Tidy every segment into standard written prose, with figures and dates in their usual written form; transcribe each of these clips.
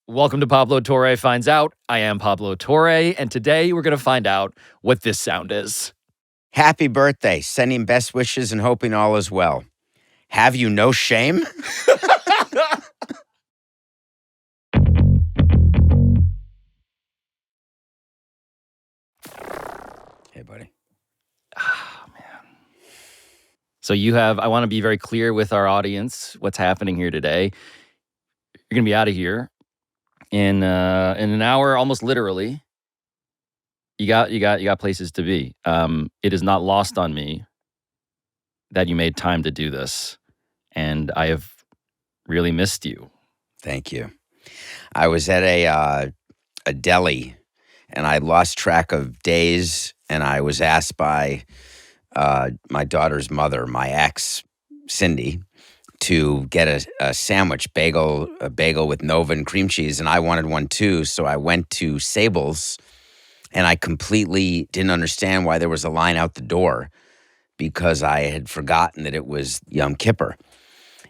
Welcome to Pablo Torre Finds Out. I am Pablo Torre, and today we're going to find out what this sound is. Happy birthday. Sending best wishes and hoping all is well. Have you no shame? Hey, buddy. Oh, man. So I want to be very clear with our audience what's happening here today. You're going to be out of here in an hour, almost literally. You got places to be. It is not lost on me that you made time to do this, and I have really missed you. Thank you. I was at a deli, and I lost track of days, and I was asked by my daughter's mother, my ex, Cindy, to get a sandwich, a bagel with Nova and cream cheese, and I wanted one too, so I went to Sable's, and I completely didn't understand why there was a line out the door because I had forgotten that it was Yom Kippur.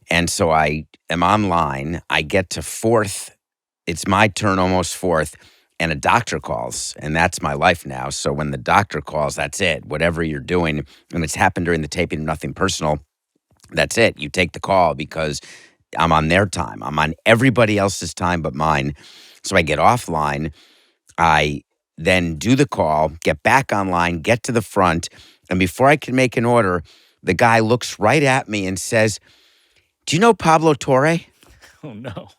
And so I am online. I get to fourth. It's my turn, almost fourth, and a doctor calls, and that's my life now. So when the doctor calls, that's it. Whatever you're doing, and it's happened during the taping of Nothing Personal, that's it. You take the call because I'm on their time. I'm on everybody else's time but mine. So I get offline. I then do the call, get back online, get to the front, and before I can make an order, the guy looks right at me and says, "Do you know Pablo Torre?" Oh, no.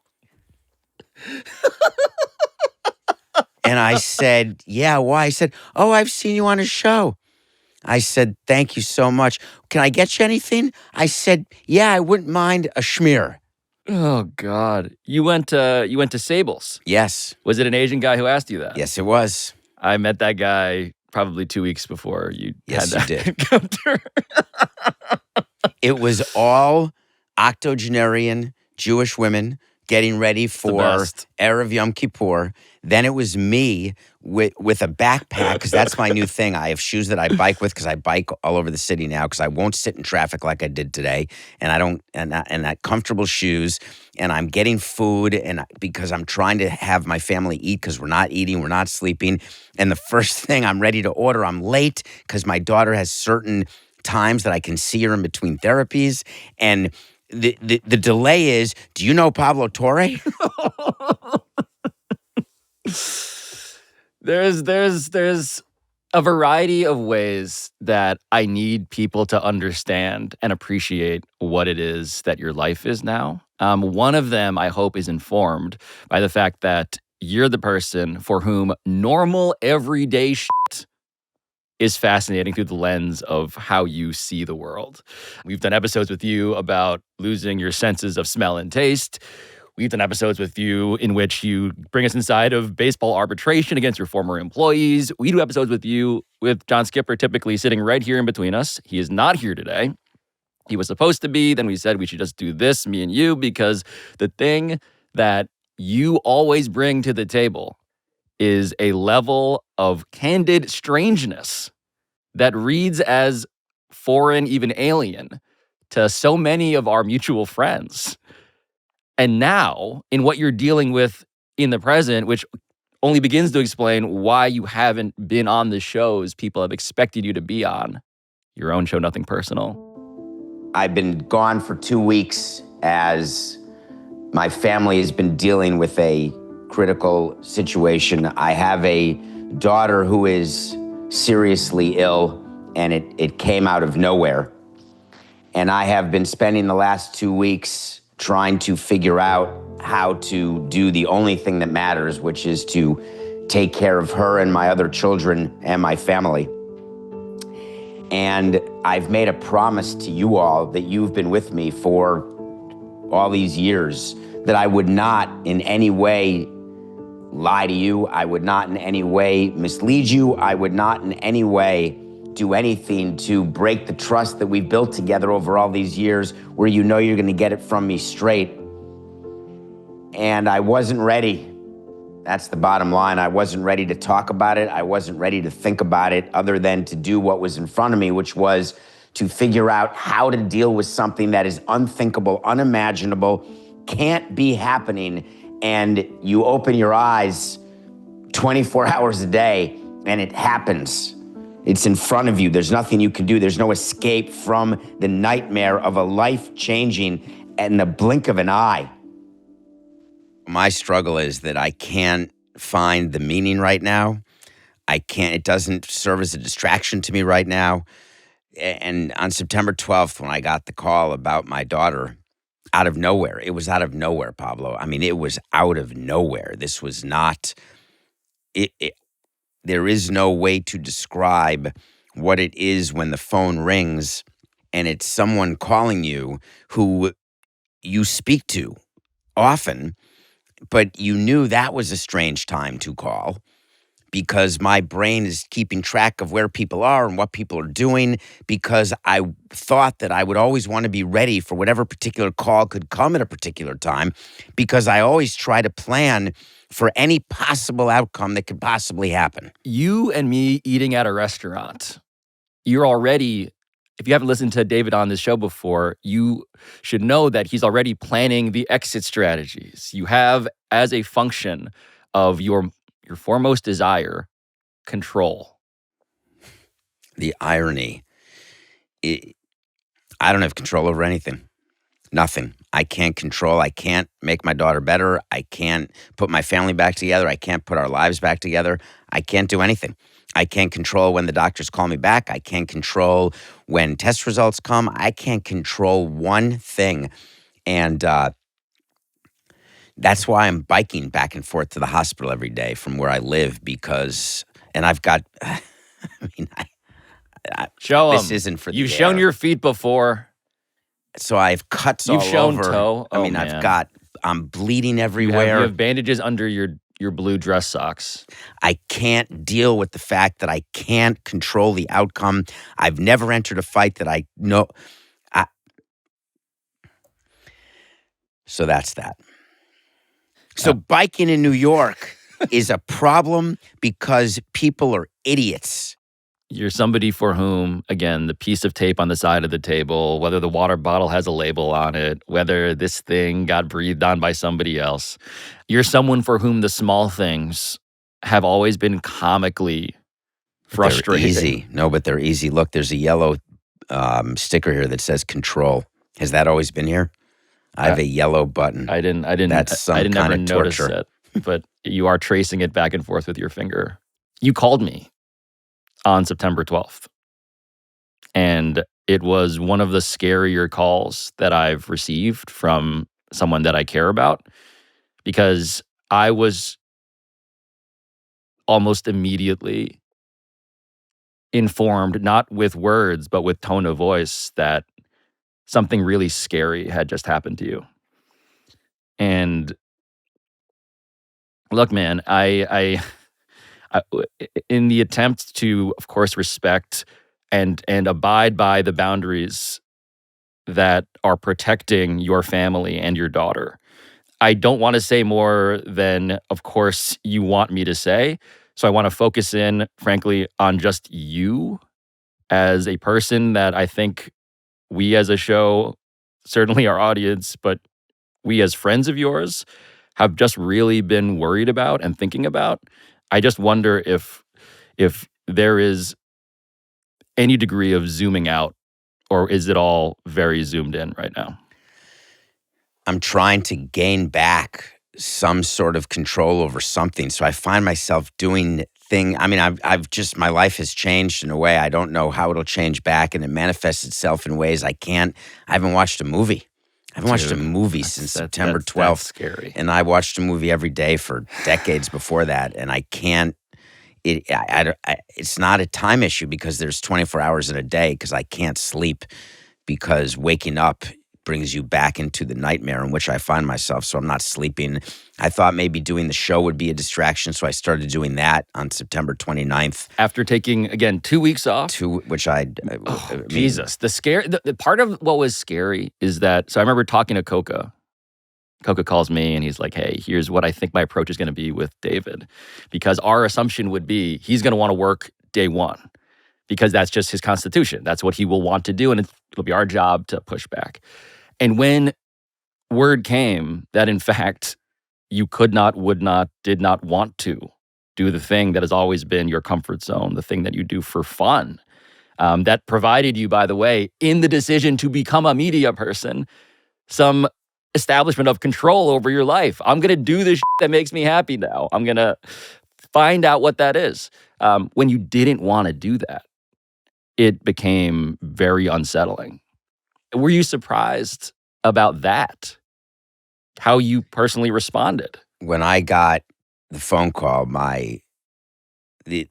And I said, "Yeah, why?" He said, "Oh, I've seen you on a show." I said, "Thank you so much. Can I get you anything?" I said, "Yeah, I wouldn't mind a schmear." Oh, God. You went to Sable's. Yes. Was it an Asian guy who asked you that? Yes, it was. I met that guy probably 2 weeks before you Yes, had you that did. encounter. It was all octogenarian Jewish women getting ready for best. Erev Yom Kippur. Then it was me with a backpack, because that's my new thing. I have shoes that I bike with because I bike all over the city now because I won't sit in traffic like I did today. And I don't, and that comfortable shoes. And I'm getting food because I'm trying to have my family eat because we're not eating, we're not sleeping. And the first thing I'm ready to order, I'm late because my daughter has certain times that I can see her in between therapies. And the delay is, "Do you know Pablo Torre?" There's a variety of ways that I need people to understand and appreciate what it is that your life is now. One of them, I hope, is informed by the fact that you're the person for whom normal, everyday shit is fascinating through the lens of how you see the world. We've done episodes with you about losing your senses of smell and taste. We've done episodes with you in which you bring us inside of baseball arbitration against your former employees. We do episodes with you with John Skipper typically sitting right here in between us. He is not here today. He was supposed to be. Then we said we should just do this, me and you, because the thing that you always bring to the table is a level of candid strangeness that reads as foreign, even alien, to so many of our mutual friends. And now, in what you're dealing with in the present, which only begins to explain why you haven't been on the shows people have expected you to be on, your own show, Nothing Personal. I've been gone for 2 weeks as my family has been dealing with a critical situation. I have a daughter who is seriously ill, and it came out of nowhere. And I have been spending the last 2 weeks trying to figure out how to do the only thing that matters, which is to take care of her and my other children and my family. And I've made a promise to you all that you've been with me for all these years, that I would not in any way lie to you. I would not in any way mislead you. I would not in any way do anything to break the trust that we've built together over all these years, where you know you're going to get it from me straight. And I wasn't ready. That's the bottom line. I wasn't ready to talk about it. I wasn't ready to think about it, other than to do what was in front of me, which was to figure out how to deal with something that is unthinkable, unimaginable, can't be happening, and you open your eyes 24 hours a day, and it happens. It's in front of you. There's nothing you can do. There's no escape from the nightmare of a life changing in the blink of an eye. My struggle is that I can't find the meaning right now. It doesn't serve as a distraction to me right now. And on September 12th, when I got the call about my daughter, out of nowhere, it was out of nowhere, Pablo. I mean, it was out of nowhere. This was not, there is no way to describe what it is when the phone rings and it's someone calling you who you speak to often, but you knew that was a strange time to call because my brain is keeping track of where people are and what people are doing, because I thought that I would always want to be ready for whatever particular call could come at a particular time, because I always try to plan for any possible outcome that could possibly happen. You and me eating at a restaurant, you're already, if you haven't listened to David on this show before, you should know that he's already planning the exit strategies. You have, as a function of your foremost desire, control. The irony, I don't have control over anything. Nothing. I can't make my daughter better. I can't put my family back together. I can't put our lives back together. I can't do anything. I can't control when the doctors call me back. I can't control when test results come. I can't control one thing. And that's why I'm biking back and forth to the hospital every day from where I live, because, and I've got, I mean, Show this them. isn't for the You've shown air. your feet before. So I have cuts You've all shown over. toe. I mean, man. I'm bleeding everywhere. You have bandages under your blue dress socks. I can't deal with the fact that I can't control the outcome. I've never entered a fight that I know. So that's that. So biking in New York is a problem because people are idiots. You're somebody for whom, again, the piece of tape on the side of the table, whether the water bottle has a label on it, whether this thing got breathed on by somebody else, you're someone for whom the small things have always been comically frustrating. They're easy. No, but they're easy. Look, there's a yellow sticker here that says control. Has that always been here? I have a yellow button. I didn't That's some I didn't kind ever of notice torture. it, but you are tracing it back and forth with your finger. You called me on September 12th. And it was one of the scarier calls that I've received from someone that I care about, because I was almost immediately informed, not with words, but with tone of voice, that something really scary had just happened to you. And look, man, I in the attempt to, of course, respect and abide by the boundaries that are protecting your family and your daughter, I don't want to say more than, of course, you want me to say. So I want to focus in, frankly, on just you as a person that I think we as a show, certainly our audience, but we as friends of yours have just really been worried about and thinking about. I just wonder if there is any degree of zooming out, or is it all very zoomed in right now? I'm trying to gain back some sort of control over something. So I find myself doing I mean, my life has changed in a way I don't know how it'll change back, and it manifests itself in ways I haven't watched a movie. I haven't watched a movie since September 12th. That's scary. And I watched a movie every day for decades before that, and I can't. It's not a time issue because there's 24 hours in a day, because I can't sleep, because waking up brings you back into the nightmare in which I find myself. So I'm not sleeping. I thought maybe doing the show would be a distraction, so I started doing that on September 29th. After taking, again, 2 weeks off? Jesus. The part of what was scary is that, so I remember talking to Coca. Coca calls me and he's like, hey, here's what I think my approach is going to be with David. Because our assumption would be he's going to want to work day one, because that's just his constitution. That's what he will want to do, and it'll be our job to push back. And when word came that, in fact, you could not, would not, did not want to do the thing that has always been your comfort zone, the thing that you do for fun. That provided you, by the way, in the decision to become a media person, some establishment of control over your life. I'm going to do this that makes me happy now. I'm going to find out what that is. When you didn't want to do that, it became very unsettling. Were you surprised about that? How you personally responded? When I got the phone call, the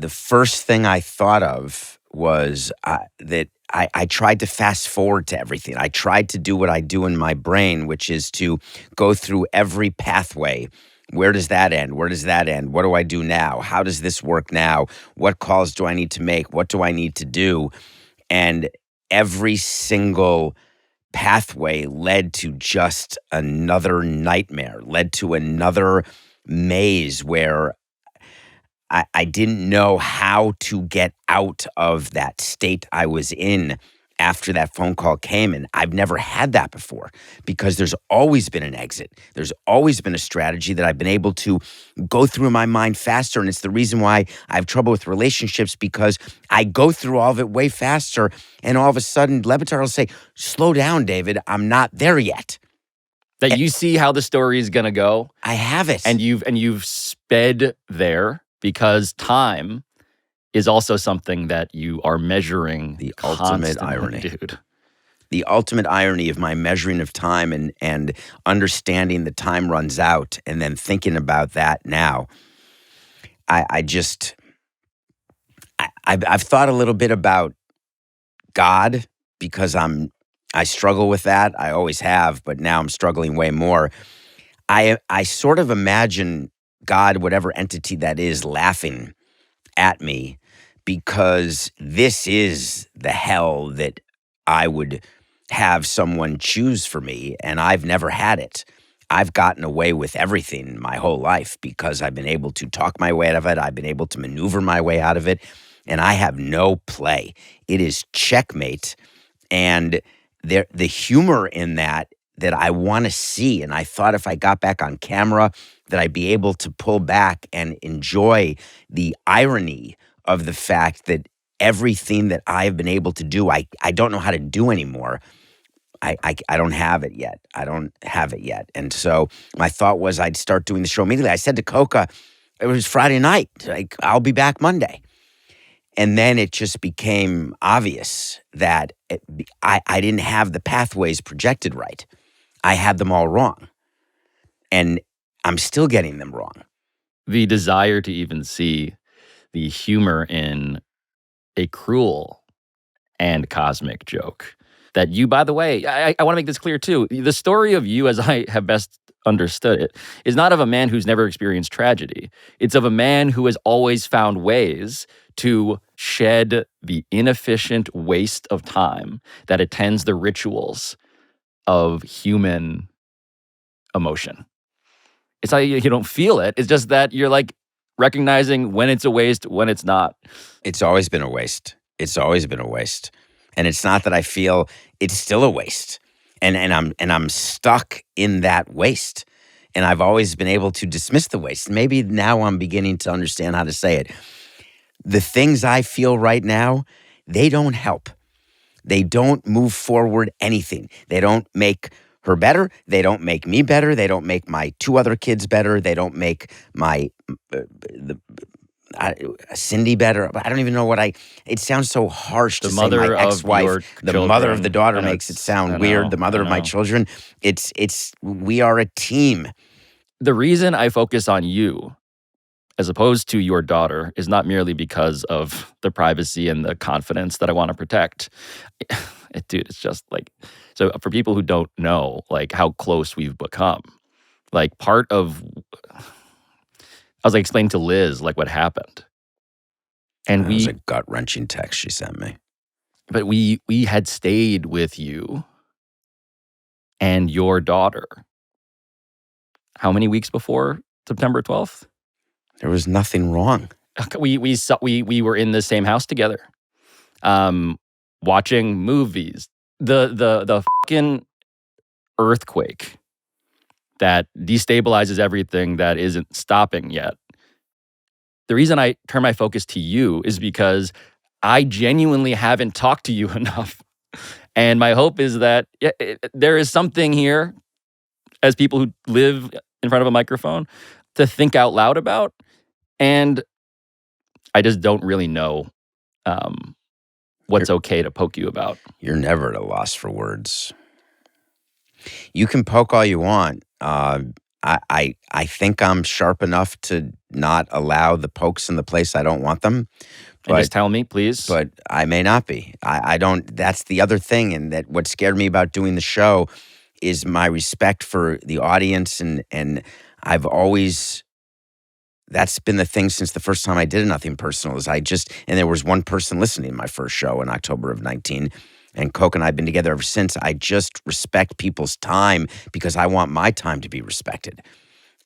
first thing I thought of was that I tried to fast forward to everything. I tried to do what I do in my brain, which is to go through every pathway. Where does that end? Where does that end? What do I do now? How does this work now? What calls do I need to make? What do I need to do? And every single pathway led to just another nightmare, led to another maze where I didn't know how to get out of that state I was in after that phone call came. And I've never had that before because there's always been an exit. There's always been a strategy that I've been able to go through in my mind faster. And it's the reason why I have trouble with relationships, because I go through all of it way faster. And all of a sudden, Le Batard will say, slow down, David. I'm not there yet. That you see how the story is going to go. I have it. And you've sped there. Because time is also something that you are measuring. The ultimate irony. Dude. The ultimate irony of my measuring of time and understanding that time runs out and then thinking about that now. I've thought a little bit about God because I struggle with that. I always have, but now I'm struggling way more. I sort of imagine God, whatever entity that is, laughing at me because this is the hell that I would have someone choose for me, and I've never had it. I've gotten away with everything my whole life because I've been able to talk my way out of it. I've been able to maneuver my way out of it, and I have no play. It is checkmate, and the humor in that I want to see. And I thought if I got back on camera that I'd be able to pull back and enjoy the irony of the fact that everything that I've been able to do, I don't know how to do anymore. I don't have it yet. I don't have it yet. And so my thought was I'd start doing the show immediately. I said to Coca, it was Friday night, like, I'll be back Monday. And then it just became obvious that I didn't have the pathways projected right. I had them all wrong. And I'm still getting them wrong. The desire to even see the humor in a cruel and cosmic joke. That you, by the way, I want to make this clear too. The story of you, as I have best understood it, is not of a man who's never experienced tragedy. It's of a man who has always found ways to shed the inefficient waste of time that attends the rituals of human emotion. It's not you don't feel it. It's just that you're like recognizing when it's a waste, when it's not. It's always been a waste. It's always been a waste. And it's not that I feel it's still a waste. And I'm stuck in that waste. And I've always been able to dismiss the waste. Maybe now I'm beginning to understand how to say it. The things I feel right now, they don't help. They don't move forward anything. They don't make her better. They don't make me better. They don't make my two other kids better. They don't make my Cindy better. I don't even know it sounds so harsh to say my ex-wife. The mother of the daughter makes it sound weird. The mother of my children. We are a team. The reason I focus on you as opposed to your daughter is not merely because of the privacy and the confidence that I want to protect. Dude, it's just like, so for people who don't know, like, how close we've become, like, part of, I was like explaining to Liz, like, what happened. And it was a gut-wrenching text she sent me. But we had stayed with you and your daughter how many weeks before September 12th? There was nothing wrong. We were in the same house together, watching movies. The fucking earthquake that destabilizes everything that isn't stopping yet. The reason I turn my focus to you is because I genuinely haven't talked to you enough. And my hope is that there is something here, as people who live in front of a microphone, to think out loud about. And I just don't really know what's okay to poke you about. You're never at a loss for words. You can poke all you want. I think I'm sharp enough to not allow the pokes in the place I don't want them. And just tell me, please. But I may not be. I don't. That's the other thing, and that what scared me about doing the show is my respect for the audience, and I've always. That's been the thing since the first time I did Nothing Personal. Is and there was one person listening to my first show in October of 19. And Coke and I have been together ever since. I just respect people's time because I want my time to be respected.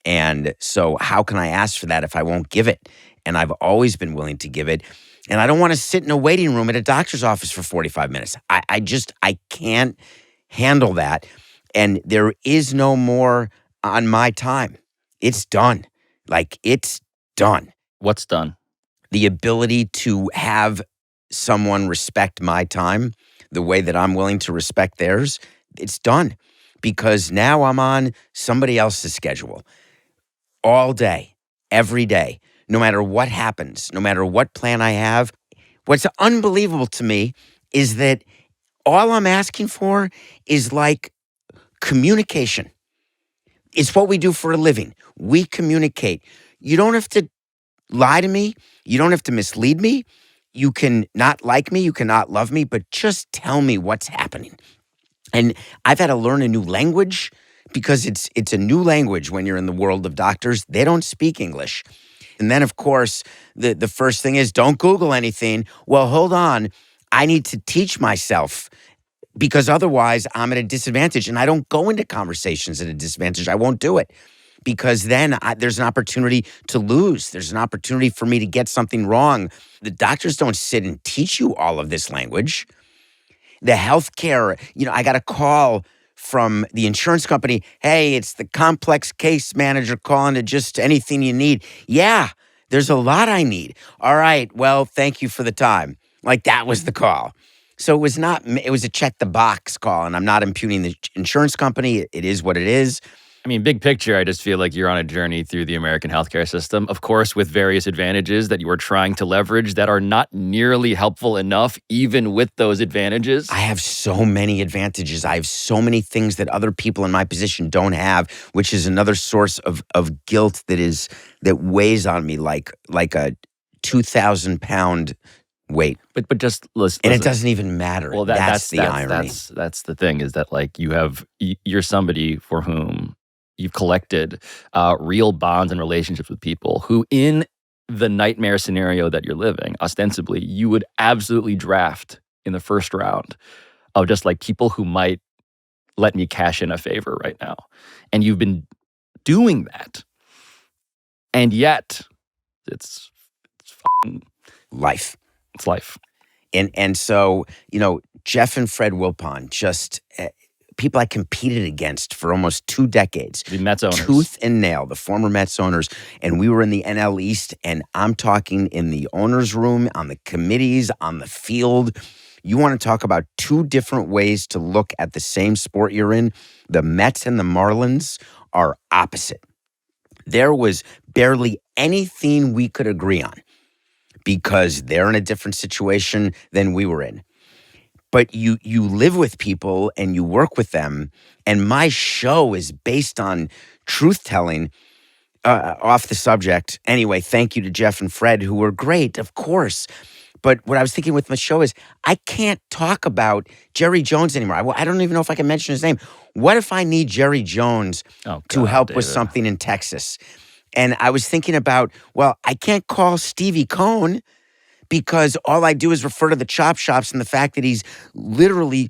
And so how can I ask for that if I won't give it? And I've always been willing to give it. And I don't want to sit in a waiting room at a doctor's office for 45 minutes. I can't handle that. And there is no more on my time. It's done. Like, it's done. What's done? The ability to have someone respect my time the way that I'm willing to respect theirs, it's done. Because now I'm on somebody else's schedule all day, every day, no matter what happens, no matter what plan I have. What's unbelievable to me is that all I'm asking for is like communication. It's what we do for a living. We communicate. You don't have to lie to me. You don't have to mislead me. You can not like me. You cannot love me, but just tell me what's happening. And I've had to learn a new language because it's a new language when you're in the world of doctors. They don't speak English. And then, of course, the first thing is don't Google anything. Well, hold on. I need to teach myself because otherwise I'm at a disadvantage. And I don't go into conversations at a disadvantage. I won't do it because then there's an opportunity to lose. There's an opportunity for me to get something wrong. The doctors don't sit and teach you all of this language. The healthcare, I got a call from the insurance company. Hey, it's the complex case manager calling to just anything you need. Yeah, there's a lot I need. All right, well, thank you for the time. Like, that was the call. So it was a check the box call, and I'm not impugning the insurance company. It is what it is. I mean, big picture, I just feel like you're on a journey through the American healthcare system, of course, with various advantages that you are trying to leverage that are not nearly helpful enough, even with those advantages. I have so many advantages. I have so many things that other people in my position don't have, which is another source of guilt that weighs on me like a 2,000-pound weight. But just listen. And it doesn't even matter. Well, that's the irony. That's the thing, is that like you're somebody for whom you've collected real bonds and relationships with people who, in the nightmare scenario that you're living, ostensibly, you would absolutely draft in the first round of just like people who might let me cash in a favor right now. And you've been doing that. And yet, it's life. It's life. And so, Jeff and Fred Wilpon, just people I competed against for almost 2 decades. The Mets owners. Tooth and nail, the former Mets owners. And we were in the NL East, and I'm talking in the owner's room, on the committees, on the field. You want to talk about 2 different ways to look at the same sport you're in? The Mets and the Marlins are opposite. There was barely anything we could agree on because they're in a different situation than we were in. But you live with people and you work with them. And my show is based on truth-telling, off the subject. Anyway, thank you to Jeff and Fred, who were great, of course. But what I was thinking with my show is I can't talk about Jerry Jones anymore. I don't even know if I can mention his name. What if I need Jerry Jones to help with something in Texas? And I was thinking about, well, I can't call Stevie Cohn because all I do is refer to the chop shops and the fact that he's literally,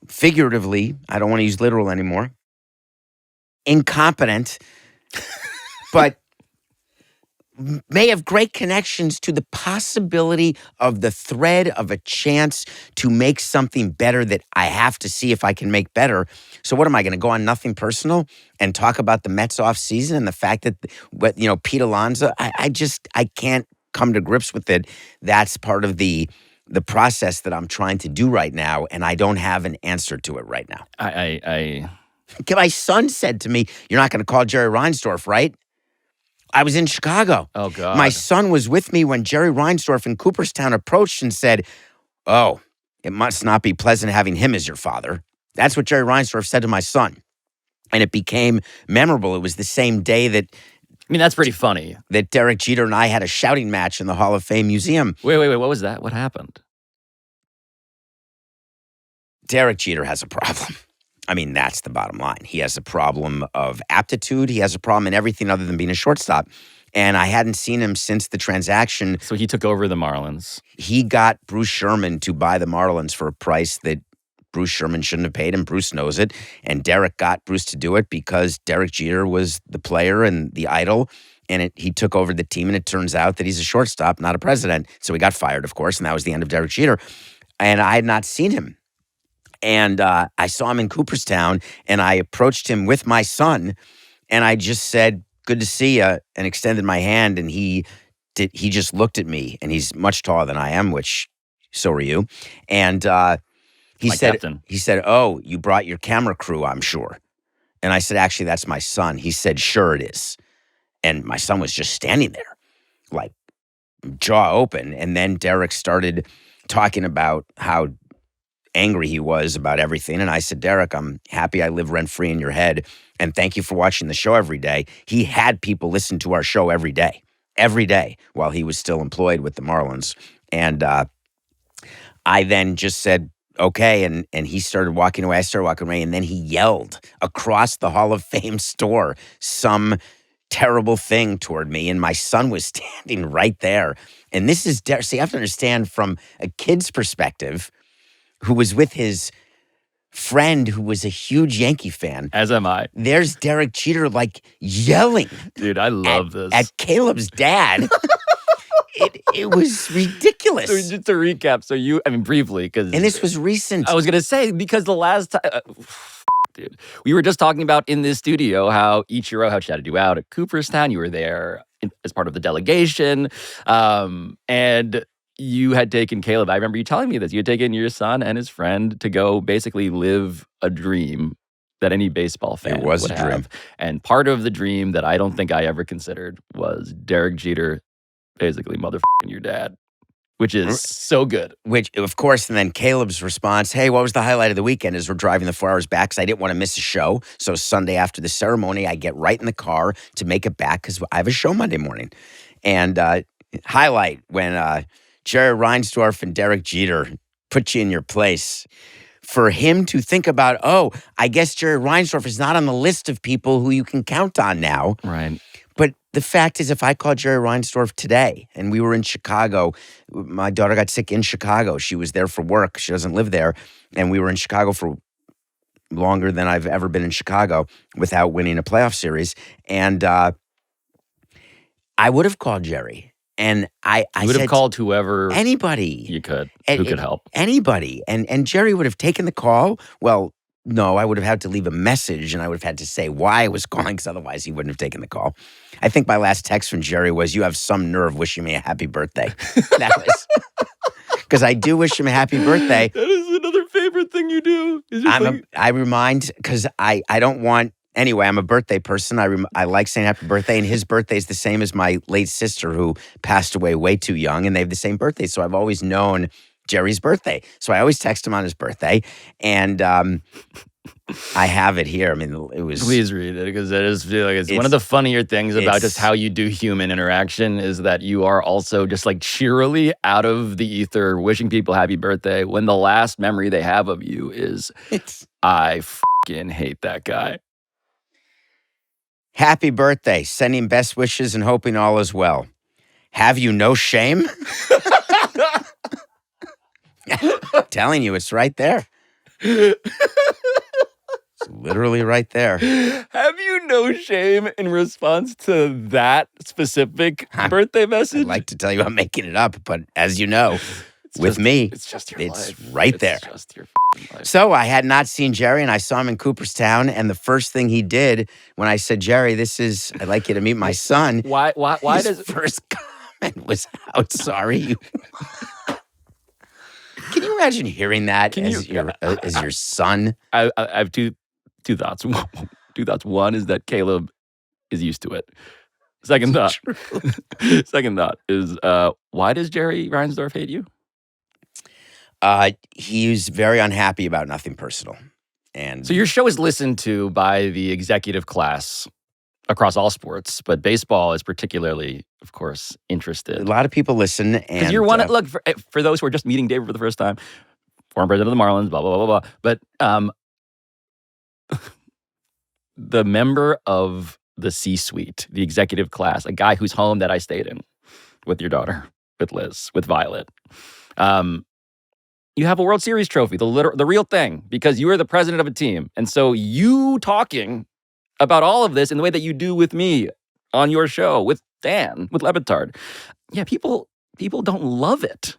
figuratively, I don't want to use literal anymore, incompetent. But may have great connections to the possibility of the thread of a chance to make something better that I have to see if I can make better. So what am I going to go on Nothing Personal and talk about the Mets off season and the fact that Pete Alonso? I can't come to grips with it. That's part of the process that I'm trying to do right now, and I don't have an answer to it right now. My son said to me, "You're not going to call Jerry Reinsdorf, right?" I was in Chicago. Oh, God. My son was with me when Jerry Reinsdorf in Cooperstown approached and said, "Oh, it must not be pleasant having him as your father." That's what Jerry Reinsdorf said to my son. And it became memorable. It was the same day that that's pretty funny. That Derek Jeter and I had a shouting match in the Hall of Fame Museum. Wait. What was that? What happened? Derek Jeter has a problem. That's the bottom line. He has a problem of aptitude. He has a problem in everything other than being a shortstop. And I hadn't seen him since the transaction. So he took over the Marlins. He got Bruce Sherman to buy the Marlins for a price that Bruce Sherman shouldn't have paid him. Bruce knows it. And Derek got Bruce to do it because Derek Jeter was the player and the idol. And he took over the team, and it turns out that he's a shortstop, not a president. So he got fired, of course, and that was the end of Derek Jeter. And I had not seen him. And I saw him in Cooperstown, and I approached him with my son, and I just said, "Good to see you," and extended my hand, and he just looked at me, and he's much taller than I am, which so are you. And he said, "Oh, you brought your camera crew, I'm sure." And I said, "Actually, that's my son." He said, "Sure it is." And my son was just standing there, like jaw open. And then Derek started talking about how angry he was about everything. And I said, "Derek, I'm happy I live rent-free in your head. And thank you for watching the show every day." He had people listen to our show every day, while he was still employed with the Marlins. And I then just said, "Okay." And he started walking away. I started walking away. And then he yelled across the Hall of Fame store some terrible thing toward me. And my son was standing right there. And this is, so you have to understand from a kid's perspective, who was with his friend who was a huge Yankee fan. As am I. There's Derek Jeter yelling. Dude, I love this. At Caleb's dad. It was ridiculous. So just to recap, briefly, because... And this was recent. I was going to say, because the last time... dude, we were just talking about in this studio how Ichiro had shouted you out at Cooperstown. You were there as part of the delegation. And you had taken Caleb. I remember you telling me this. You had taken your son and his friend to go basically live a dream that any baseball fan would have. Dream. And part of the dream that I don't think I ever considered was Derek Jeter basically motherfucking your dad, which is so good. Which, of course, and then Caleb's response, "Hey, what was the highlight of the weekend?" As we're driving the 4 hours back, because I didn't want to miss a show. So Sunday after the ceremony, I get right in the car to make it back because I have a show Monday morning. And highlight when Jerry Reinsdorf and Derek Jeter put you in your place. For him to think about, oh, I guess Jerry Reinsdorf is not on the list of people who you can count on now. Right. But the fact is, if I called Jerry Reinsdorf today and we were in Chicago, my daughter got sick in Chicago. She was there for work. She doesn't live there. And we were in Chicago for longer than I've ever been in Chicago without winning a playoff series. And I would have called Jerry. And I would have called whoever. Anybody. You could. Who could help. Anybody. And Jerry would have taken the call. Well, no, I would have had to leave a message, and I would have had to say why I was calling, because otherwise he wouldn't have taken the call. I think my last text from Jerry was, "You have some nerve wishing me a happy birthday." That was because I do wish him a happy birthday. That is another favorite thing you do. I remind, because I don't want. Anyway, I'm a birthday person. I like saying happy birthday, and his birthday is the same as my late sister, who passed away way too young, and they have the same birthday. So I've always known Jerry's birthday. So I always text him on his birthday, and I have it here. It was. Please read it, because it's one of the funnier things about just how you do human interaction is that you are also just cheerily out of the ether wishing people happy birthday when the last memory they have of you is, "I fucking hate that guy." Happy birthday. Sending best wishes and hoping all is well. Have you no shame? Telling you, it's right there. literally right there. Have you no shame in response to that specific birthday message? I'd like to tell you I'm making it up, but as you know, me, it's just your it's life. right there. It's just your life. So I had not seen Jerry, and I saw him in Cooperstown. And the first thing he did when I said, "Jerry, I'd like you to meet my son." Why his does first comment was, "How sorry you." Can you imagine hearing that as your son? I have two thoughts. Two thoughts. One is that Caleb is used to it. Second thought. Second thought is why does Jerry Reinsdorf hate you? He's very unhappy about nothing personal. And so your show is listened to by the executive class across all sports, but baseball is particularly, of course, interested. A lot of people listen. And you're one, look, for those who are just meeting David for the first time, former president of the Marlins, blah, blah, blah, blah, blah. But the member of the C-suite, the executive class, a guy whose home that I stayed in with your daughter, with Liz, with Violet, you have a World Series trophy, the real thing, because you are the president of a team. And so you talking about all of this in the way that you do with me on your show, with Dan, with Lebitard. Yeah, people don't love it.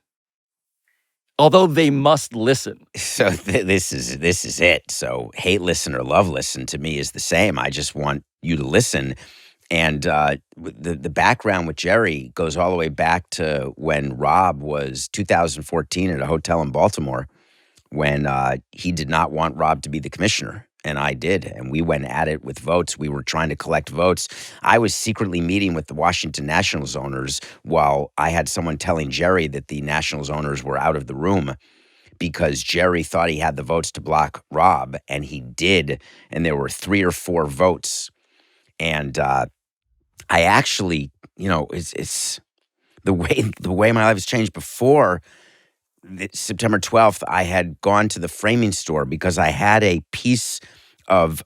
Although they must listen. So this is it. So hate listen or love listen to me is the same. I just want you to listen. And the background with Jerry goes all the way back to when Rob was 2014 at a hotel in Baltimore when he did not want Rob to be the commissioner. And I did. And we went at it with votes. We were trying to collect votes. I was secretly meeting with the Washington Nationals owners while I had someone telling Jerry that the Nationals owners were out of the room because Jerry thought he had the votes to block Rob, and he did. And there were 3 or 4 votes. And I actually, it's the way my life has changed. Before September 12th, I had gone to the framing store because I had a piece of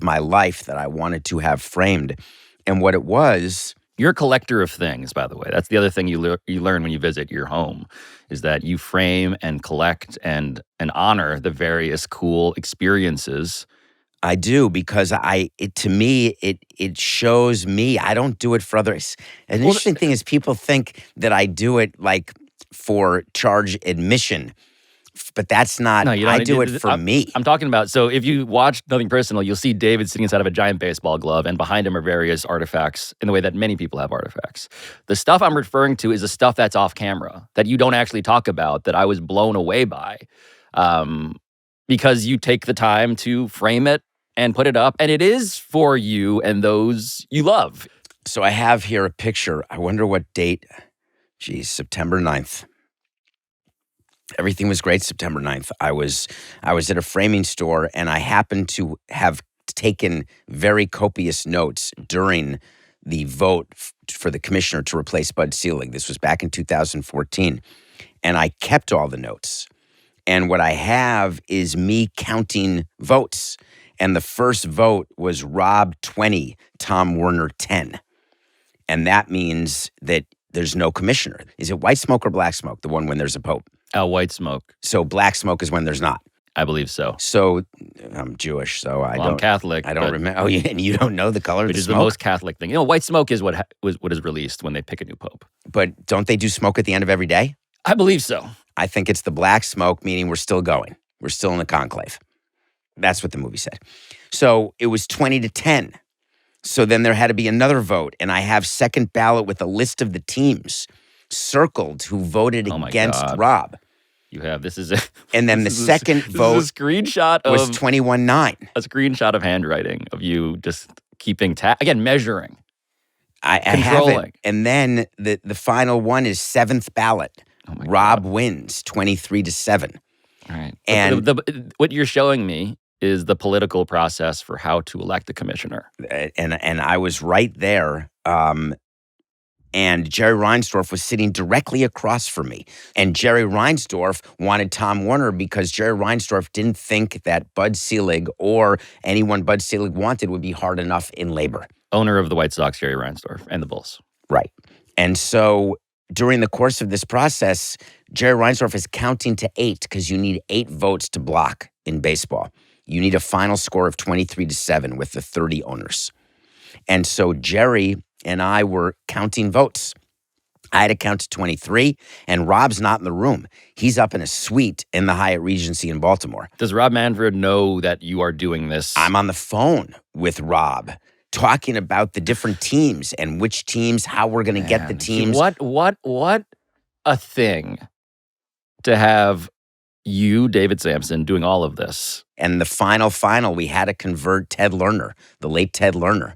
my life that I wanted to have framed. And what it was... You're a collector of things, by the way. That's the other thing you learn when you visit your home, is that you frame and collect and honor the various cool experiences. I do, because to me, it shows me. I don't do it for others. An interesting thing is people think that I do it like for charge admission, but that's not. No, I do it for me. I'm talking about, so if you watch Nothing Personal, you'll see David sitting inside of a giant baseball glove, and behind him are various artifacts in the way that many people have artifacts. The stuff I'm referring to is the stuff that's off camera, that you don't actually talk about, that I was blown away by, because you take the time to frame it and put it up, and it is for you and those you love. So I have here a picture. I wonder what date. Geez, September 9th. Everything was great September 9th. I was at a framing store, and I happened to have taken very copious notes during the vote for the commissioner to replace Bud Selig. This was back in 2014. And I kept all the notes. And what I have is me counting votes. And the first vote was Rob 20, Tom Werner 10. And that means that there's no commissioner. Is it white smoke or black smoke, the one when there's a pope? White smoke. So black smoke is when there's not. I believe so. So I'm Jewish, so I'm Catholic. I don't remember. Oh, and you don't know the color of the smoke? Which is the most Catholic thing. White smoke is what is released when they pick a new pope. But don't they do smoke at the end of every day? I believe so. I think it's the black smoke, meaning we're still going. We're still in the conclave. That's what the movie said. So it was 20-10. So then there had to be another vote, and I have second ballot with a list of the teams circled who voted against Rob. You have, this is it. And then the second vote was 21-9. A screenshot of handwriting of you just keeping again, measuring. I have it. And then the final one is seventh ballot. Rob wins 23-7. All right. And what you're showing me is the political process for how to elect a commissioner. And I was right there. And Jerry Reinsdorf was sitting directly across from me. And Jerry Reinsdorf wanted Tom Werner because Jerry Reinsdorf didn't think that Bud Selig or anyone Bud Selig wanted would be hard enough in labor. Owner of the White Sox, Jerry Reinsdorf, and the Bulls. Right. And so during the course of this process, Jerry Reinsdorf is counting to 8 because you need 8 votes to block in baseball. You need a final score of 23-7 with the 30 owners. And so Jerry and I were counting votes. I had to count to 23, and Rob's not in the room. He's up in a suite in the Hyatt Regency in Baltimore. Does Rob Manfred know that you are doing this? I'm on the phone with Rob, talking about the different teams and which teams, how we're going to get the teams. What a thing to have you, David Samson, doing all of this. And the final, we had to convert Ted Lerner, the late Ted Lerner.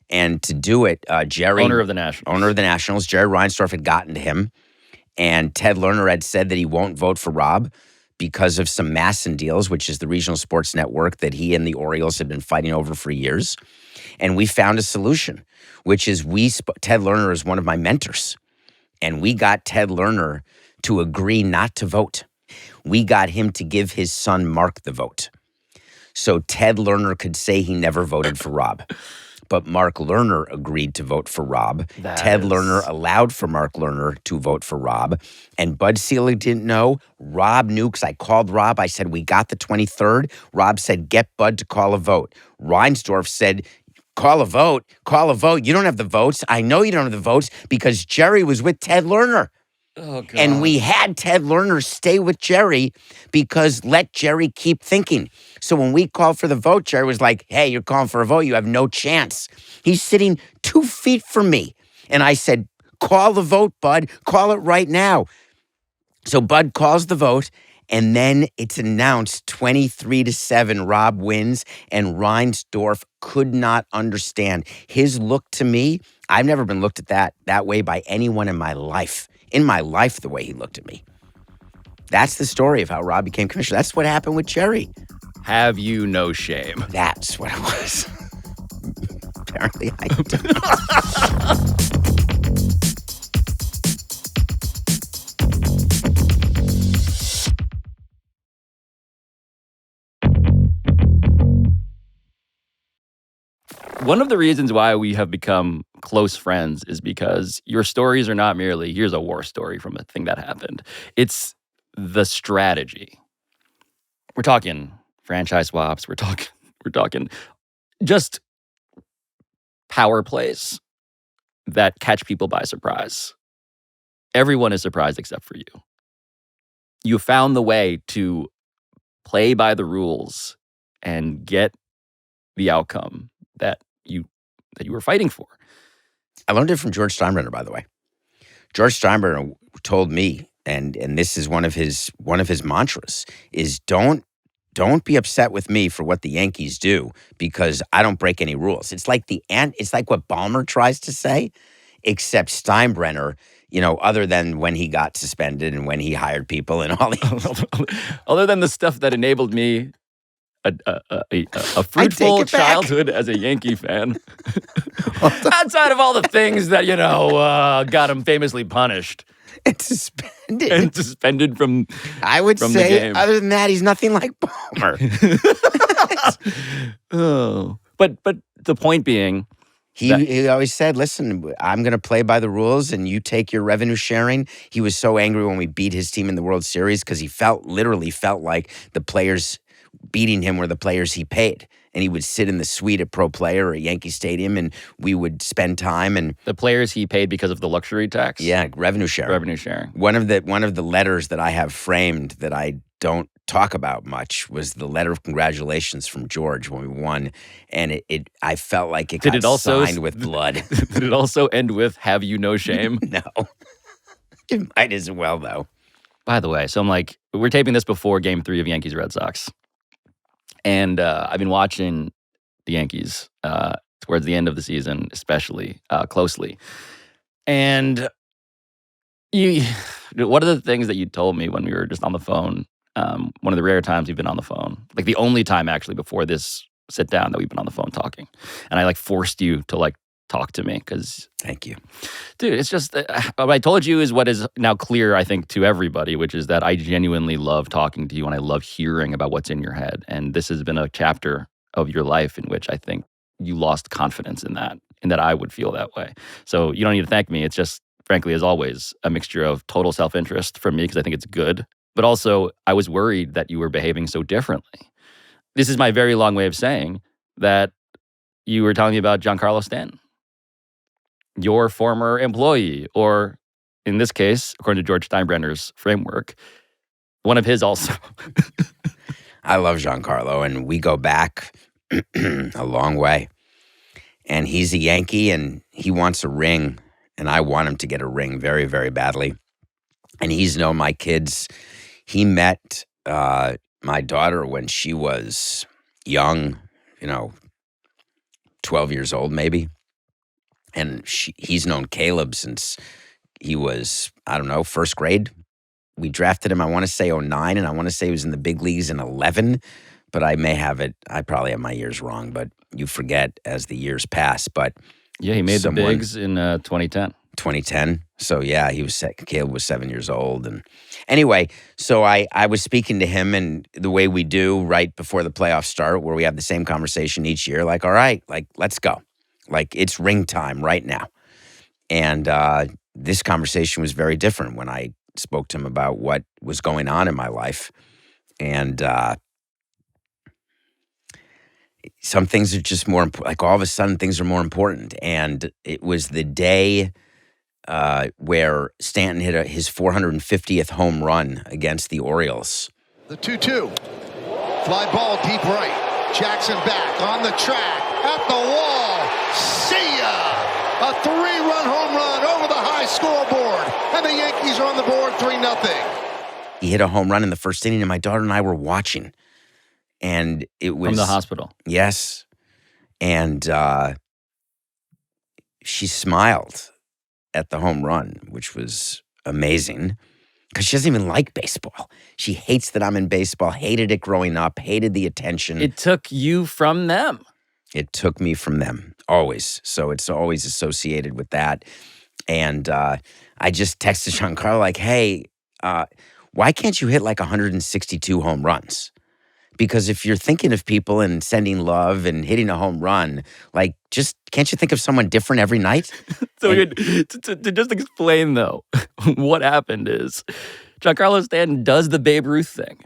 And to do it, Jerry... Owner of the Nationals. Jerry Reinsdorf had gotten to him. And Ted Lerner had said that he won't vote for Rob because of some Masson deals, which is the regional sports network that he and the Orioles had been fighting over for years. And we found a solution, which is Ted Lerner is one of my mentors. And we got Ted Lerner to agree not to vote. We got him to give his son Mark the vote. So Ted Lerner could say he never voted for Rob. But Mark Lerner agreed to vote for Rob. Ted Lerner allowed for Mark Lerner to vote for Rob. And Bud Selig didn't know. Rob knew because I called Rob. I said, we got the 23rd. Rob said, get Bud to call a vote. Reinsdorf said, call a vote. You don't have the votes. I know you don't have the votes because Jerry was with Ted Lerner. Oh, God. And we had Ted Lerner stay with Jerry because let Jerry keep thinking. So when we called for the vote, Jerry was like, hey, you're calling for a vote. You have no chance. He's sitting 2 feet from me. And I said, call the vote, Bud. Call it right now. So Bud calls the vote. And then it's announced 23-7, Rob wins. And Reinsdorf could not understand. His look to me, I've never been looked at that way by anyone in my life. The way he looked at me. That's the story of how Rob became commissioner. That's what happened with Jerry. Have you no shame? That's what it was. Apparently I don't. One of the reasons why we have become close friends is because your stories are not merely, here's a war story from a thing that happened. It's the strategy. We're talking franchise swaps. We're talking just power plays that catch people by surprise. Everyone is surprised except for you. You found the way to play by the rules and get the outcome that you were fighting for. I learned it from George Steinbrenner, by the way. George Steinbrenner told me, and this is one of his mantras, is don't be upset with me for what the Yankees do because I don't break any rules. It's like it's like what Ballmer tries to say, except Steinbrenner, other than when he got suspended and when he hired people and all these. Other than the stuff that enabled me a fruitful childhood as a Yankee fan. Outside of all the things that, got him famously punished. And suspended from I would from say, the game. Other than that, he's nothing like Ballmer. Oh. But the point being, he always said, listen, I'm going to play by the rules and you take your revenue sharing. He was so angry when we beat his team in the World Series because he literally felt like the players beating him were the players he paid. And he would sit in the suite at Pro Player or at Yankee Stadium and we would spend time. And the players he paid because of the luxury tax? Yeah, revenue sharing. One of the letters that I have framed that I don't talk about much was the letter of congratulations from George when we won. And I felt like it got signed with blood. Did it also end with, have you no shame? No. It might as well, though. By the way, so I'm like, we're taping this before Game 3 of Yankees-Red Sox. And I've been watching the Yankees towards the end of the season, especially closely. And one of the things that you told me when we were just on the phone, one of the rare times we've been on the phone, like the only time actually before this sit down that we've been on the phone talking. And I forced you to talk to me because... Thank you. Dude, it's just, what I told you is what is now clear, I think, to everybody, which is that I genuinely love talking to you and I love hearing about what's in your head. And this has been a chapter of your life in which I think you lost confidence in that, and that I would feel that way. So you don't need to thank me. It's just, frankly, as always, a mixture of total self-interest from me because I think it's good. But also, I was worried that you were behaving so differently. This is my very long way of saying that you were telling me about Giancarlo Stanton, your former employee, or in this case, according to George Steinbrenner's framework, one of his also. I love Giancarlo, and we go back a long way. And he's a Yankee, and he wants a ring, and I want him to get a ring very, very badly. And he's known my kids. He met my daughter when she was young, 12 years old maybe. And he's known Caleb since he was, I don't know, first grade. We drafted him, I want to say 09, and I want to say he was in the big leagues in 11. But I probably have my years wrong, but you forget as the years pass. But yeah, he made the bigs in 2010. 2010. So yeah, Caleb was 7 years old. And anyway, so I was speaking to him, and the way we do right before the playoffs start, where we have the same conversation each year, like, all right, like, let's go. Like, it's ring time right now. And this conversation was very different when I spoke to him about what was going on in my life. And some things are just more important. Like, all of a sudden, things are more important. And it was the day where Stanton hit his 450th home run against the Orioles. The 2-2. Fly ball deep right. Jackson back on the track. At the wall. See ya! A 3-run home run over the high scoreboard. And the Yankees are on the board 3-0. He hit a home run in the first inning, and my daughter and I were watching. And it was... From the hospital. Yes. And she smiled at the home run, which was amazing, because she doesn't even like baseball. She hates that I'm in baseball, hated it growing up, hated the attention. It took you from them. It took me from them, always. So it's always associated with that. And I just texted Giancarlo like, hey, why can't you hit like 162 home runs? Because if you're thinking of people and sending love and hitting a home run, like, just can't you think of someone different every night? So to just explain, though, what happened is Giancarlo Stanton does the Babe Ruth thing.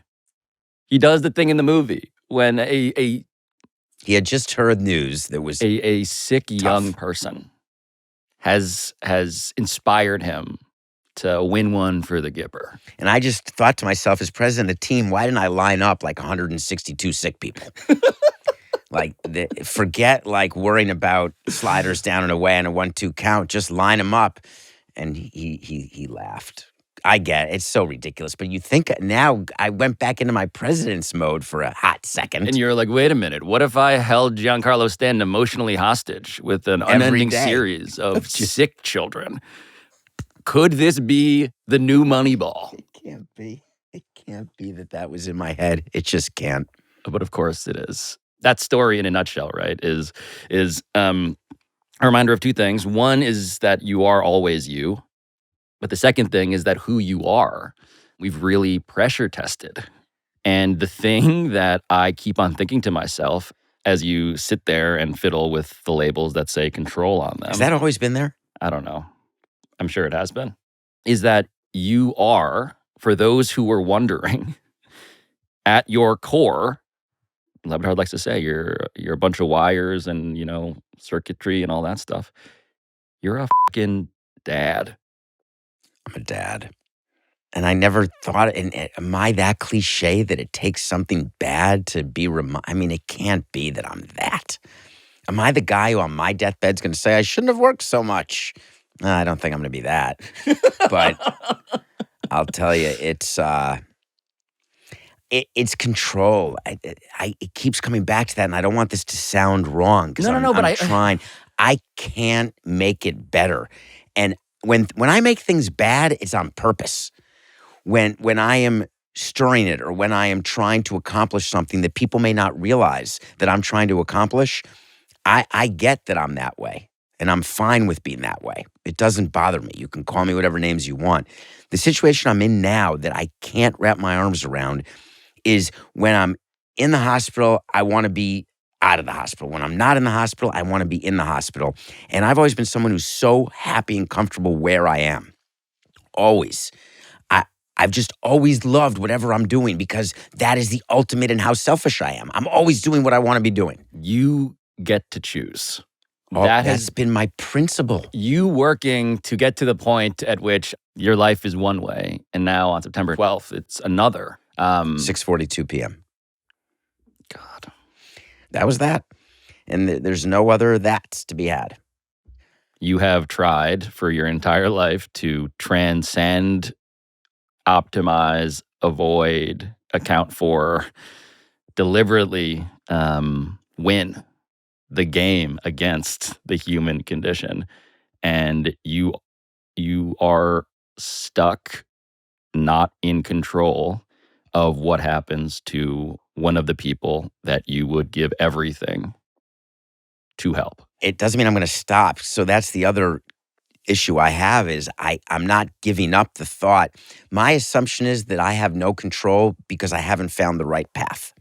He does the thing in the movie when he had just heard news that was a sick tough young person has inspired him to win one for the Gipper. And I just thought to myself, as president of the team, why didn't I line up like 162 sick people? Like, forget like worrying about sliders down and away on a 1-2 count. Just line them up. And he laughed. I get it. It's so ridiculous. But you think now I went back into my president's mode for a hot second. And you're like, wait a minute. What if I held Giancarlo Stanton emotionally hostage with an unending series of sick children? Could this be the new Moneyball? It can't be. It can't be that was in my head. It just can't. But of course it is. That story in a nutshell, right, is a reminder of two things. One is that you are always you. But the second thing is that who you are, we've really pressure tested. And the thing that I keep on thinking to myself as you sit there and fiddle with the labels that say control on them. Has that always been there? I don't know. I'm sure it has been. Is that you are, for those who were wondering, at your core, Lebenhard likes to say, you're a bunch of wires and, circuitry and all that stuff. You're a fucking dad. I'm a dad. And I never thought, am I that cliche that it takes something bad to be I mean, it can't be that I'm that. Am I the guy who on my deathbed's going to say, I shouldn't have worked so much? I don't think I'm going to be that. But I'll tell you, it's control. It keeps coming back to that, and I don't want this to sound wrong because I'm trying. I can't make it better. And when I make things bad, it's on purpose. When I am stirring it or when I am trying to accomplish something that people may not realize that I'm trying to accomplish, I get that I'm that way. And I'm fine with being that way. It doesn't bother me. You can call me whatever names you want. The situation I'm in now that I can't wrap my arms around is when I'm in the hospital, I want to be out of the hospital. When I'm not in the hospital, I want to be in the hospital. And I've always been someone who's so happy and comfortable where I am. Always. I've just always loved whatever I'm doing because that is the ultimate in how selfish I am. I'm always doing what I want to be doing. You get to choose. That's been my principle. You working to get to the point at which your life is one way, and now on September 12th, it's another. 6:42 p.m. God. That was that. And there's no other that's to be had. You have tried for your entire life to transcend, optimize, avoid, account for, deliberately win the game against the human condition. And you are stuck, not in control of what happens to one of the people that you would give everything to help. It doesn't mean I'm going to stop. So that's the other issue I have is I'm not giving up the thought. My assumption is that I have no control because I haven't found the right path.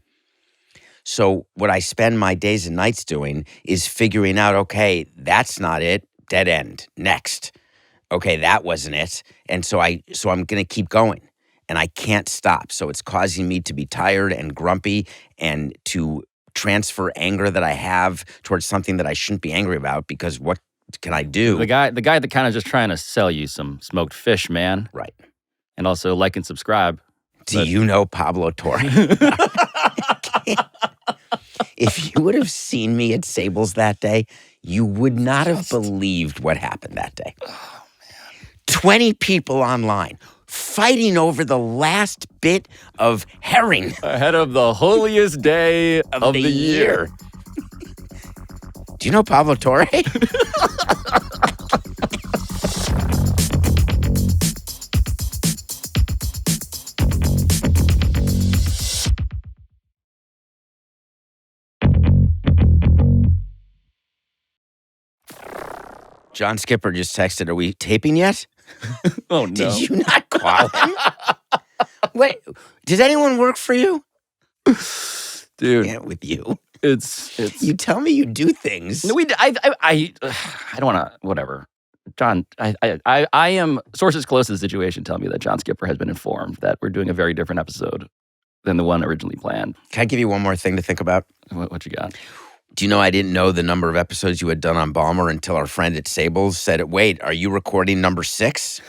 So what I spend my days and nights doing is figuring out, okay, that's not it, dead end, next. Okay, that wasn't it. And so I'm going to keep going and I can't stop. So it's causing me to be tired and grumpy and to transfer anger that I have towards something that I shouldn't be angry about because what can I do? The guy that kind of just trying to sell you some smoked fish, man. Right. And also like and subscribe. Do you know Pablo Torre? If you would have seen me at Sable's that day, you would not have believed what happened that day. Oh, man. 20 people online fighting over the last bit of herring. Ahead of the holiest day of the year. Do you know Pablo Torre? John Skipper just texted, are we taping yet? Oh, no. Did you not call him? Wait, does anyone work for you? Dude. Yeah, with you. It's You tell me you do things. No, I don't want to, whatever. John, I am, sources close to the situation tell me that John Skipper has been informed that we're doing a very different episode than the one originally planned. Can I give you one more thing to think about? What you got? Do you know I didn't know the number of episodes you had done on Balmer until our friend at Sable's said, wait, are you recording number 6?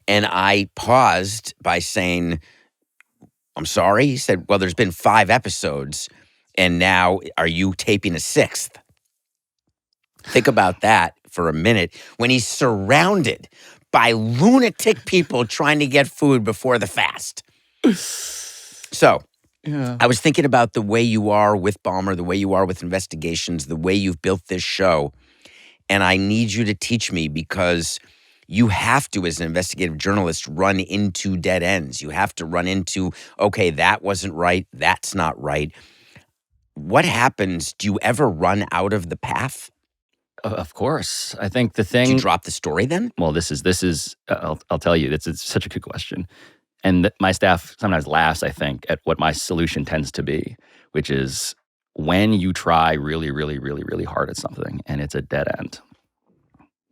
And I paused by saying, I'm sorry. He said, well, there's been 5 episodes, and now are you taping a 6th? Think about that for a minute when he's surrounded by lunatic people trying to get food before the fast. So, Yeah. I was thinking about the way you are with Balmer, the way you are with investigations, the way you've built this show, and I need you to teach me because you have to, as an investigative journalist, run into dead ends. You have to run into, okay, that wasn't right, that's not right. What happens? Do you ever run out of the path? Of course. I think the thing. Do you drop the story then? Well, this is. I'll tell you. It's such a good question, and my staff sometimes laughs. I think at what my solution tends to be, which is when you try really, really, really, really hard at something and it's a dead end.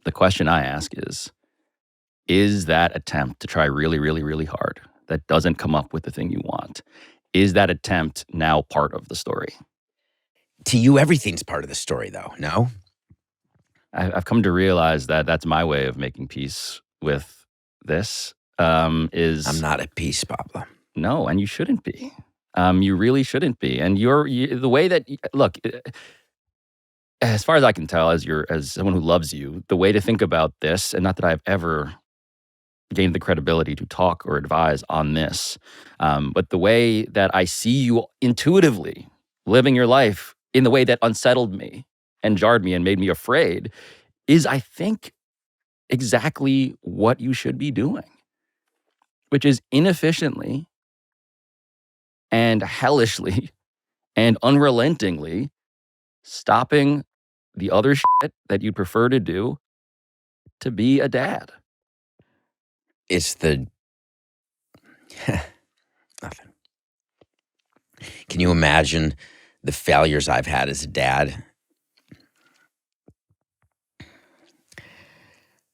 The question I ask is that attempt to try really, really, really hard that doesn't come up with the thing you want, is that attempt now part of the story? To you, everything's part of the story, though. No. I've come to realize that that's my way of making peace with this. I'm not at peace, Pablo. No, and you shouldn't be. You really shouldn't be. And the way that look, as far as I can tell, as someone who loves you, the way to think about this, and not that I've ever gained the credibility to talk or advise on this, but the way that I see you intuitively living your life in the way that unsettled me and jarred me and made me afraid is, I think, exactly what you should be doing, which is inefficiently and hellishly and unrelentingly stopping the other shit that you'd prefer to do to be a dad. It's the nothing. Can you imagine the failures I've had as a dad?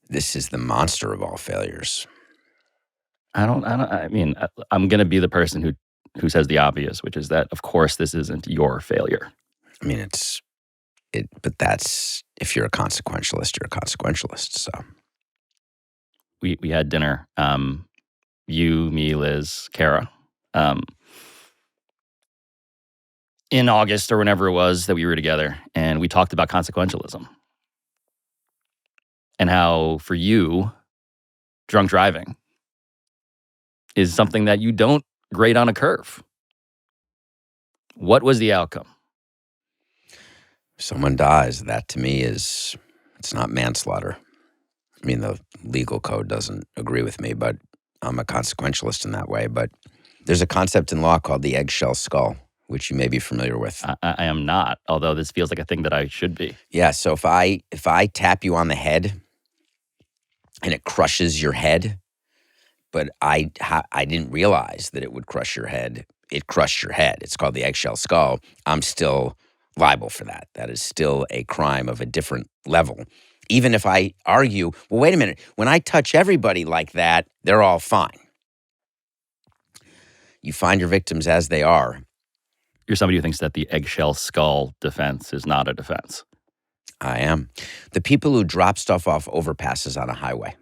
This is the monster of all failures. I mean, I'm going to be the person who says the obvious, which is that, of course, this isn't your failure. I mean, but that's, if you're a consequentialist, you're a consequentialist. So We had dinner, you, me, Liz, Kara, in August or whenever it was that we were together, and we talked about consequentialism and how, for you, drunk driving is something that you don't grade on a curve. What was the outcome? if someone dies, that to me it's not manslaughter. I mean, the legal code doesn't agree with me, but I'm a consequentialist in that way. But there's a concept in law called the eggshell skull, which you may be familiar with. I am not, although this feels like a thing that I should be. Yeah, so if I tap you on the head and it crushes your head, but I didn't realize that it would crush your head. It crushed your head. It's called the eggshell skull. I'm still liable for that. That is still a crime of a different level. Even if I argue, well, wait a minute, when I touch everybody like that, they're all fine. You find your victims as they are. You're somebody who thinks that the eggshell skull defense is not a defense. I am. The people who drop stuff off overpasses on a highway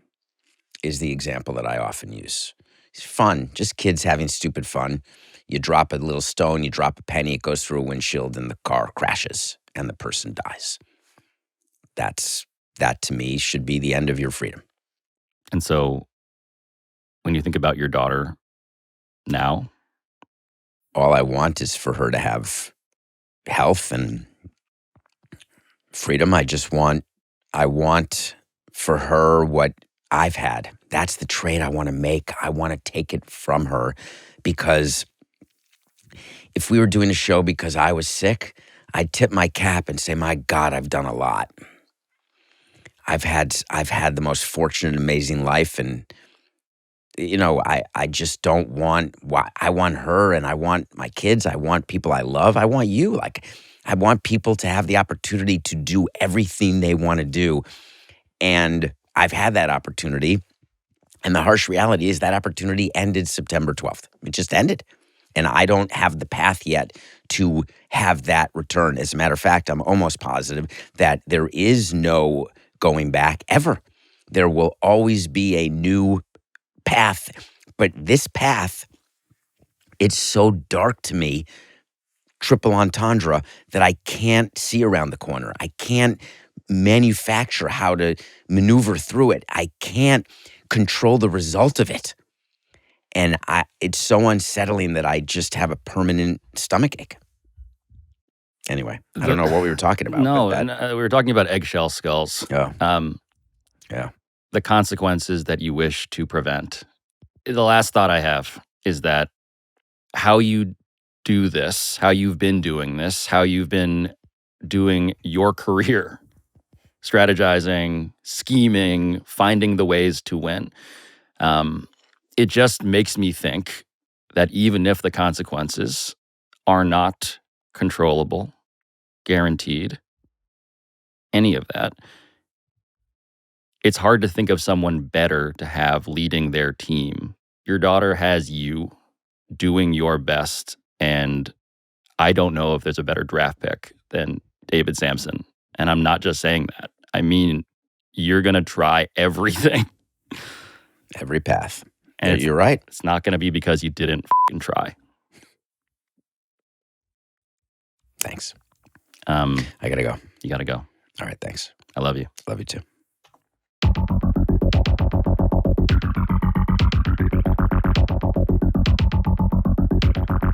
is the example that I often use. It's fun, just kids having stupid fun. You drop a little stone, you drop a penny, it goes through a windshield and the car crashes and the person dies. That to me should be the end of your freedom. And so when you think about your daughter now, all I want is for her to have health and freedom. I want for her what I've had. That's the trade I want to make. I want to take it from her, because if we were doing a show because I was sick, I'd tip my cap and say, my God, I've done a lot. I've had the most fortunate, amazing life. And, I just don't want, I want her and I want my kids. I want people I love. I want you. I want people to have the opportunity to do everything they want to do. And I've had that opportunity. And the harsh reality is that opportunity ended September 12th. It just ended. And I don't have the path yet to have that return. As a matter of fact, I'm almost positive that there is no going back ever. There will always be a new path. But this path, it's so dark to me, triple entendre, that I can't see around the corner. I can't manufacture how to maneuver through it. I can't control the result of it. And it's so unsettling that I just have a permanent stomach ache. Anyway, I don't know what we were talking about. No, we were talking about eggshell skulls. Yeah. Yeah. The consequences that you wish to prevent. The last thought I have is that how you do this, how you've been doing this, how you've been doing your career, strategizing, scheming, finding the ways to win. It just makes me think that even if the consequences are not controllable, guaranteed, any of that, it's hard to think of someone better to have leading their team. Your daughter has you doing your best, and I don't know if there's a better draft pick than David Samson. And I'm not just saying that. I mean, you're going to try everything. Every path. And you're right. It's not going to be because you didn't try. Thanks. I got to go. You got to go. All right, thanks. I love you. Love you too.